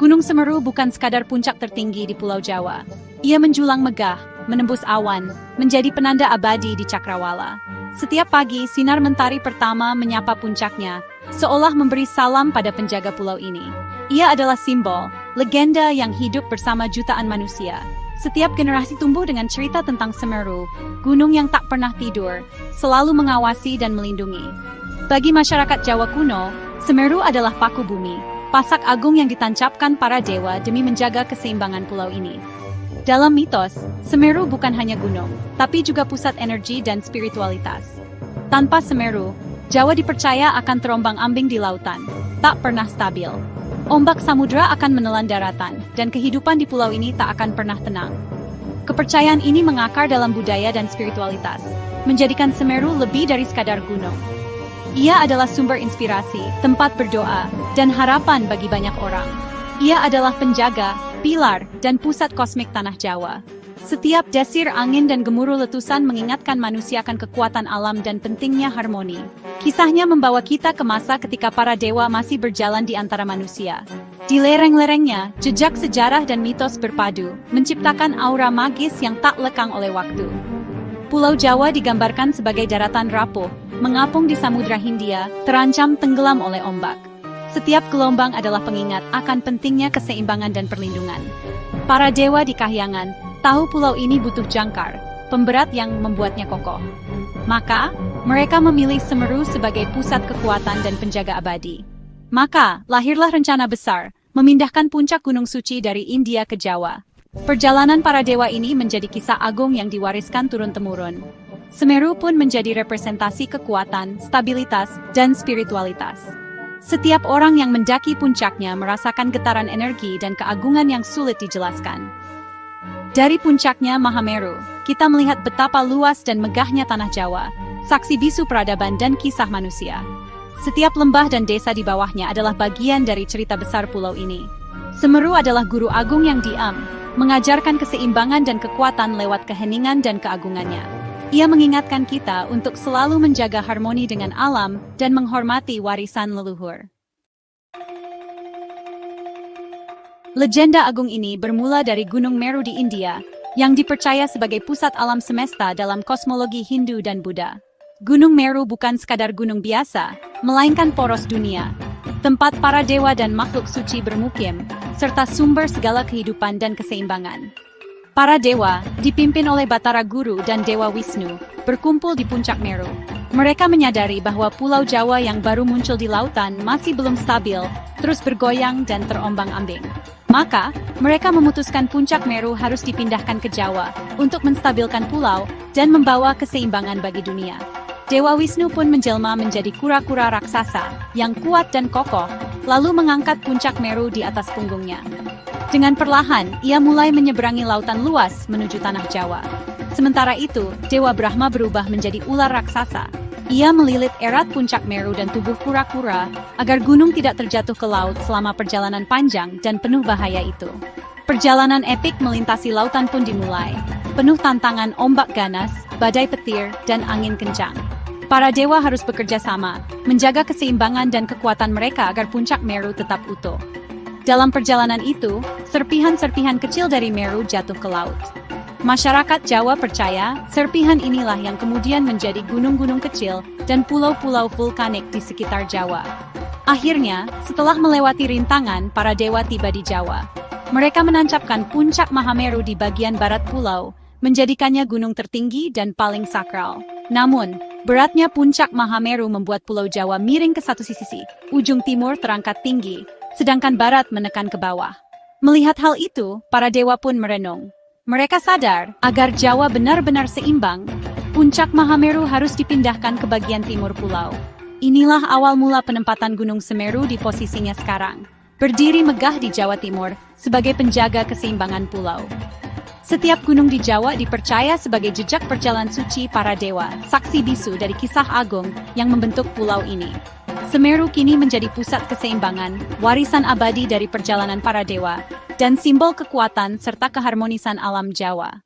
Gunung Semeru bukan sekadar puncak tertinggi di Pulau Jawa. Ia menjulang megah, menembus awan, menjadi penanda abadi di Cakrawala. Setiap pagi, sinar mentari pertama menyapa puncaknya, seolah memberi salam pada penjaga pulau ini. Ia adalah simbol, legenda yang hidup bersama jutaan manusia. Setiap generasi tumbuh dengan cerita tentang Semeru, gunung yang tak pernah tidur, selalu mengawasi dan melindungi. Bagi masyarakat Jawa kuno, Semeru adalah paku bumi, pasak agung yang ditancapkan para dewa demi menjaga keseimbangan pulau ini. Dalam mitos, Semeru bukan hanya gunung, tapi juga pusat energi dan spiritualitas. Tanpa Semeru, Jawa dipercaya akan terombang-ambing di lautan, tak pernah stabil. Ombak samudra akan menelan daratan, dan kehidupan di pulau ini tak akan pernah tenang. Kepercayaan ini mengakar dalam budaya dan spiritualitas, menjadikan Semeru lebih dari sekadar gunung. Ia adalah sumber inspirasi, tempat berdoa, dan harapan bagi banyak orang. Ia adalah penjaga, pilar, dan pusat kosmik tanah Jawa. Setiap desir angin dan gemuruh letusan mengingatkan manusia akan kekuatan alam dan pentingnya harmoni. Kisahnya membawa kita ke masa ketika para dewa masih berjalan di antara manusia. Di lereng-lerengnya, jejak sejarah dan mitos berpadu, menciptakan aura magis yang tak lekang oleh waktu. Pulau Jawa digambarkan sebagai daratan rapuh, mengapung di Samudra Hindia, terancam tenggelam oleh ombak. Setiap gelombang adalah pengingat akan pentingnya keseimbangan dan perlindungan. Para dewa di kahyangan tahu pulau ini butuh jangkar, pemberat yang membuatnya kokoh. Maka, mereka memilih Semeru sebagai pusat kekuatan dan penjaga abadi. Maka, lahirlah rencana besar, memindahkan puncak Gunung Suci dari India ke Jawa. Perjalanan para dewa ini menjadi kisah agung yang diwariskan turun-temurun. Semeru pun menjadi representasi kekuatan, stabilitas, dan spiritualitas. Setiap orang yang mendaki puncaknya merasakan getaran energi dan keagungan yang sulit dijelaskan. Dari puncaknya Mahameru, kita melihat betapa luas dan megahnya tanah Jawa, saksi bisu peradaban dan kisah manusia. Setiap lembah dan desa di bawahnya adalah bagian dari cerita besar pulau ini. Semeru adalah guru agung yang diam, mengajarkan keseimbangan dan kekuatan lewat keheningan dan keagungannya. Ia mengingatkan kita untuk selalu menjaga harmoni dengan alam dan menghormati warisan leluhur. Legenda agung ini bermula dari Gunung Meru di India, yang dipercaya sebagai pusat alam semesta dalam kosmologi Hindu dan Buddha. Gunung Meru bukan sekadar gunung biasa, melainkan poros dunia, tempat para dewa dan makhluk suci bermukim, serta sumber segala kehidupan dan keseimbangan. Para dewa, dipimpin oleh Batara Guru dan Dewa Wisnu, berkumpul di puncak Meru. Mereka menyadari bahwa Pulau Jawa yang baru muncul di lautan masih belum stabil, terus bergoyang dan terombang-ambing. Maka, mereka memutuskan puncak Meru harus dipindahkan ke Jawa untuk menstabilkan pulau dan membawa keseimbangan bagi dunia. Dewa Wisnu pun menjelma menjadi kura-kura raksasa yang kuat dan kokoh, lalu mengangkat puncak Meru di atas punggungnya. Dengan perlahan, ia mulai menyeberangi lautan luas menuju tanah Jawa. Sementara itu, Dewa Brahma berubah menjadi ular raksasa. Ia melilit erat puncak Meru dan tubuh kura-kura agar gunung tidak terjatuh ke laut selama perjalanan panjang dan penuh bahaya itu. Perjalanan epik melintasi lautan pun dimulai, penuh tantangan ombak ganas, badai petir, dan angin kencang. Para dewa harus bekerja sama, menjaga keseimbangan dan kekuatan mereka agar puncak Meru tetap utuh. Dalam perjalanan itu, serpihan-serpihan kecil dari Meru jatuh ke laut. Masyarakat Jawa percaya, serpihan inilah yang kemudian menjadi gunung-gunung kecil dan pulau-pulau vulkanik di sekitar Jawa. Akhirnya, setelah melewati rintangan, para dewa tiba di Jawa. Mereka menancapkan puncak Mahameru di bagian barat pulau, menjadikannya gunung tertinggi dan paling sakral. Namun, beratnya puncak Mahameru membuat Pulau Jawa miring ke satu sisi, ujung timur terangkat tinggi, sedangkan barat menekan ke bawah. Melihat hal itu, para dewa pun merenung. Mereka sadar, agar Jawa benar-benar seimbang, puncak Mahameru harus dipindahkan ke bagian timur pulau. Inilah awal mula penempatan Gunung Semeru di posisinya sekarang, berdiri megah di Jawa Timur sebagai penjaga keseimbangan pulau. Setiap gunung di Jawa dipercaya sebagai jejak perjalanan suci para dewa, saksi bisu dari kisah agung yang membentuk pulau ini. Semeru kini menjadi pusat keseimbangan, warisan abadi dari perjalanan para dewa, dan simbol kekuatan serta keharmonisan alam Jawa.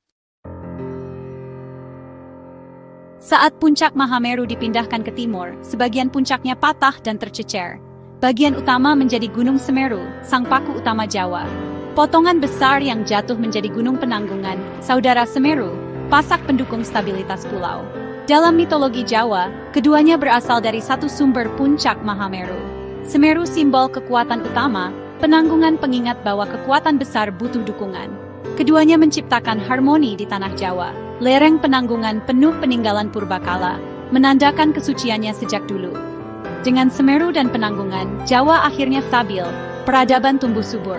Saat puncak Mahameru dipindahkan ke timur, sebagian puncaknya patah dan tercecer. Bagian utama menjadi Gunung Semeru, sang paku utama Jawa. Potongan besar yang jatuh menjadi Gunung Penanggungan, Saudara Semeru, pasak pendukung stabilitas pulau. Dalam mitologi Jawa, keduanya berasal dari satu sumber puncak Mahameru. Semeru simbol kekuatan utama, Penanggungan pengingat bahwa kekuatan besar butuh dukungan. Keduanya menciptakan harmoni di tanah Jawa. Lereng Penanggungan penuh peninggalan purbakala, menandakan kesuciannya sejak dulu. Dengan Semeru dan Penanggungan, Jawa akhirnya stabil, peradaban tumbuh subur.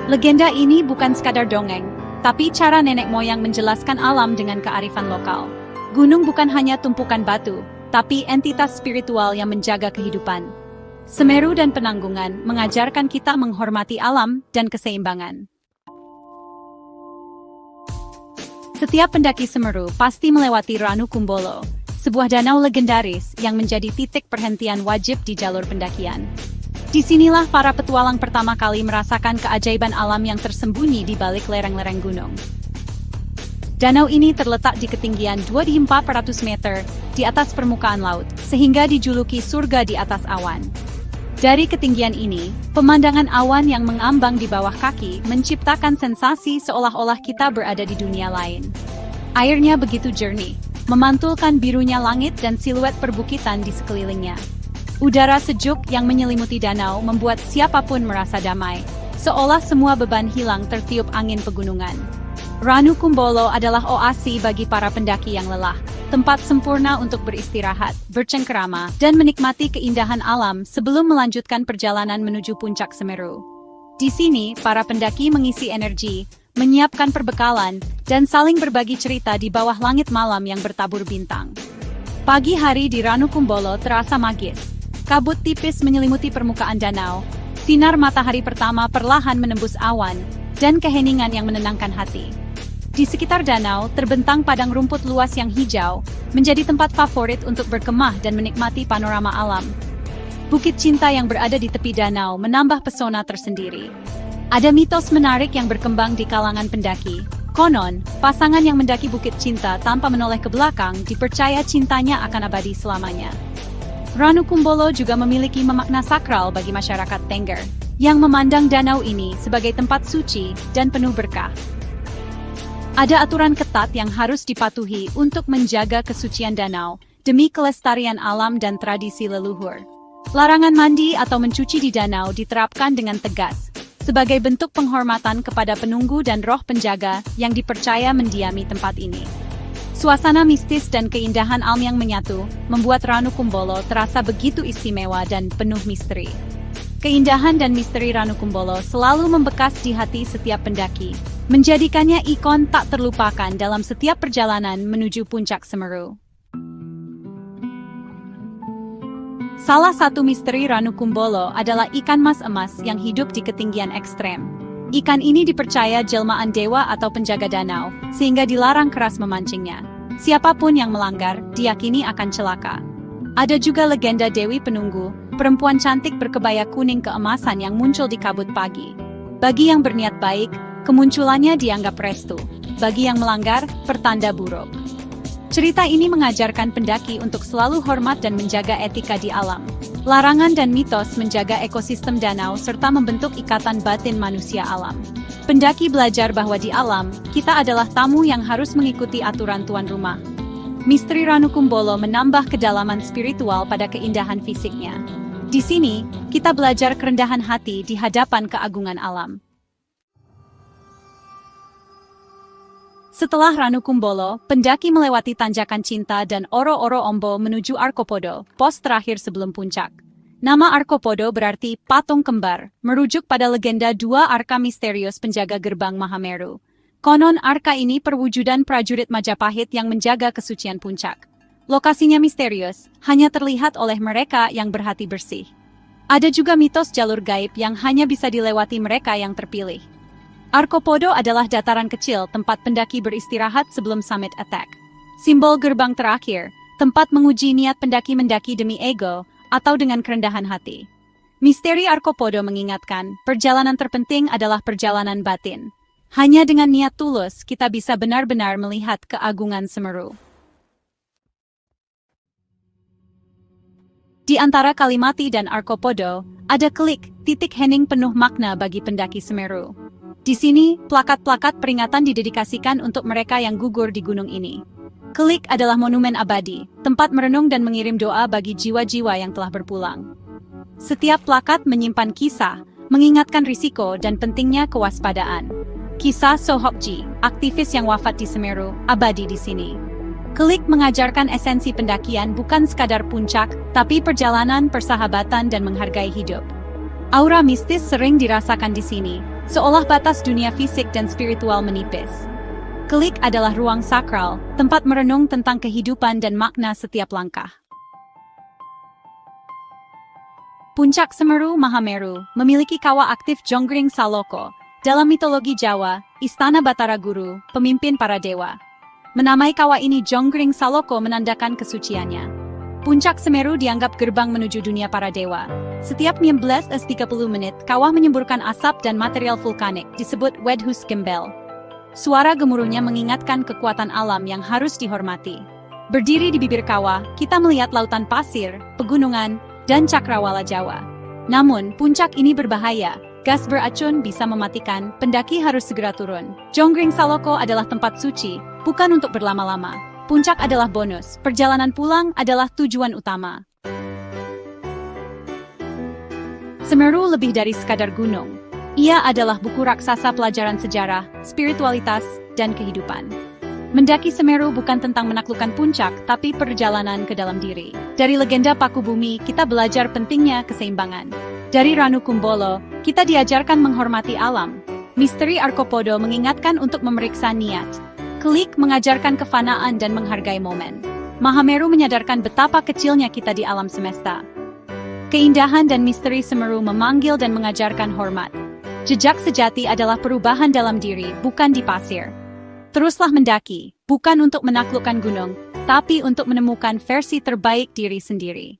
Legenda ini bukan sekadar dongeng, tapi cara nenek moyang menjelaskan alam dengan kearifan lokal. Gunung bukan hanya tumpukan batu, tapi entitas spiritual yang menjaga kehidupan. Semeru dan Penanggungan mengajarkan kita menghormati alam dan keseimbangan. Setiap pendaki Semeru pasti melewati Ranu Kumbolo, sebuah danau legendaris yang menjadi titik perhentian wajib di jalur pendakian. Disinilah para petualang pertama kali merasakan keajaiban alam yang tersembunyi di balik lereng-lereng gunung. Danau ini terletak di ketinggian 2.400 meter di atas permukaan laut, sehingga dijuluki surga di atas awan. Dari ketinggian ini, pemandangan awan yang mengambang di bawah kaki menciptakan sensasi seolah-olah kita berada di dunia lain. Airnya begitu jernih, memantulkan birunya langit dan siluet perbukitan di sekelilingnya. Udara sejuk yang menyelimuti danau membuat siapapun merasa damai, seolah semua beban hilang tertiup angin pegunungan. Ranu Kumbolo adalah oasi bagi para pendaki yang lelah, tempat sempurna untuk beristirahat, bercengkerama, dan menikmati keindahan alam sebelum melanjutkan perjalanan menuju puncak Semeru. Di sini, para pendaki mengisi energi, menyiapkan perbekalan, dan saling berbagi cerita di bawah langit malam yang bertabur bintang. Pagi hari di Ranu Kumbolo terasa magis. Kabut tipis menyelimuti permukaan danau, sinar matahari pertama perlahan menembus awan, dan keheningan yang menenangkan hati. Di sekitar danau, terbentang padang rumput luas yang hijau, menjadi tempat favorit untuk berkemah dan menikmati panorama alam. Bukit Cinta yang berada di tepi danau menambah pesona tersendiri. Ada mitos menarik yang berkembang di kalangan pendaki. Konon, pasangan yang mendaki Bukit Cinta tanpa menoleh ke belakang dipercaya cintanya akan abadi selamanya. Ranu Kumbolo juga memiliki memakna sakral bagi masyarakat Tengger, yang memandang danau ini sebagai tempat suci dan penuh berkah. Ada aturan ketat yang harus dipatuhi untuk menjaga kesucian danau, demi kelestarian alam dan tradisi leluhur. Larangan mandi atau mencuci di danau diterapkan dengan tegas, sebagai bentuk penghormatan kepada penunggu dan roh penjaga yang dipercaya mendiami tempat ini. Suasana mistis dan keindahan alam yang menyatu, membuat Ranu Kumbolo terasa begitu istimewa dan penuh misteri. Keindahan dan misteri Ranu Kumbolo selalu membekas di hati setiap pendaki, menjadikannya ikon tak terlupakan dalam setiap perjalanan menuju puncak Semeru. Salah satu misteri Ranu Kumbolo adalah ikan mas emas yang hidup di ketinggian ekstrem. Ikan ini dipercaya jelmaan dewa atau penjaga danau, sehingga dilarang keras memancingnya. Siapapun yang melanggar, diyakini akan celaka. Ada juga legenda Dewi Penunggu, perempuan cantik berkebaya kuning keemasan yang muncul di kabut pagi. Bagi yang berniat baik, kemunculannya dianggap restu. Bagi yang melanggar, pertanda buruk. Cerita ini mengajarkan pendaki untuk selalu hormat dan menjaga etika di alam. Larangan dan mitos menjaga ekosistem danau serta membentuk ikatan batin manusia alam. Pendaki belajar bahwa di alam, kita adalah tamu yang harus mengikuti aturan tuan rumah. Misteri Ranu Kumbolo menambah kedalaman spiritual pada keindahan fisiknya. Di sini, kita belajar kerendahan hati di hadapan keagungan alam. Setelah Ranu Kumbolo, pendaki melewati Tanjakan Cinta dan Oro-Oro Ombo menuju Arkopodo, pos terakhir sebelum puncak. Nama Arkopodo berarti patung kembar, merujuk pada legenda dua arka misterius penjaga gerbang Mahameru. Konon arka ini perwujudan prajurit Majapahit yang menjaga kesucian puncak. Lokasinya misterius, hanya terlihat oleh mereka yang berhati bersih. Ada juga mitos jalur gaib yang hanya bisa dilewati mereka yang terpilih. Arkopodo adalah dataran kecil tempat pendaki beristirahat sebelum summit attack. Simbol gerbang terakhir, tempat menguji niat pendaki mendaki demi ego atau dengan kerendahan hati. Misteri Arkopodo mengingatkan, perjalanan terpenting adalah perjalanan batin. Hanya dengan niat tulus, kita bisa benar-benar melihat keagungan Semeru. Di antara Kalimati dan Arkopodo, ada Kelik, titik hening penuh makna bagi pendaki Semeru. Di sini, plakat-plakat peringatan didedikasikan untuk mereka yang gugur di gunung ini. Kelik adalah monumen abadi, tempat merenung dan mengirim doa bagi jiwa-jiwa yang telah berpulang. Setiap plakat menyimpan kisah, mengingatkan risiko dan pentingnya kewaspadaan. Kisah Sohokji, aktivis yang wafat di Semeru, abadi di sini. Kelik mengajarkan esensi pendakian bukan sekadar puncak, tapi perjalanan, persahabatan, dan menghargai hidup. Aura mistis sering dirasakan di sini, seolah batas dunia fisik dan spiritual menipis. Kelik adalah ruang sakral, tempat merenung tentang kehidupan dan makna setiap langkah. Puncak Semeru Mahameru memiliki kawah aktif Jonggring Saloko. Dalam mitologi Jawa, Istana Batara Guru, pemimpin para dewa. Menamai kawah ini Jonggring Saloko menandakan kesuciannya. Puncak Semeru dianggap gerbang menuju dunia para dewa. Setiap 19-30 menit, kawah menyemburkan asap dan material vulkanik, disebut Wedhus Gembel. Suara gemuruhnya mengingatkan kekuatan alam yang harus dihormati. Berdiri di bibir kawah, kita melihat lautan pasir, pegunungan, dan cakrawala Jawa. Namun, puncak ini berbahaya. Gas beracun bisa mematikan, pendaki harus segera turun. Jonggring Saloko adalah tempat suci, bukan untuk berlama-lama. Puncak adalah bonus, perjalanan pulang adalah tujuan utama. Semeru lebih dari sekadar gunung. Ia adalah buku raksasa pelajaran sejarah, spiritualitas, dan kehidupan. Mendaki Semeru bukan tentang menaklukkan puncak, tapi perjalanan ke dalam diri. Dari legenda Paku Bumi, kita belajar pentingnya keseimbangan. Dari Ranu Kumbolo, kita diajarkan menghormati alam. Misteri Arkopodo mengingatkan untuk memeriksa niat. Kelik mengajarkan kefanaan dan menghargai momen. Mahameru menyadarkan betapa kecilnya kita di alam semesta. Keindahan dan misteri Semeru memanggil dan mengajarkan hormat. Jejak sejati adalah perubahan dalam diri, bukan di pasir. Teruslah mendaki, bukan untuk menaklukkan gunung, tapi untuk menemukan versi terbaik diri sendiri.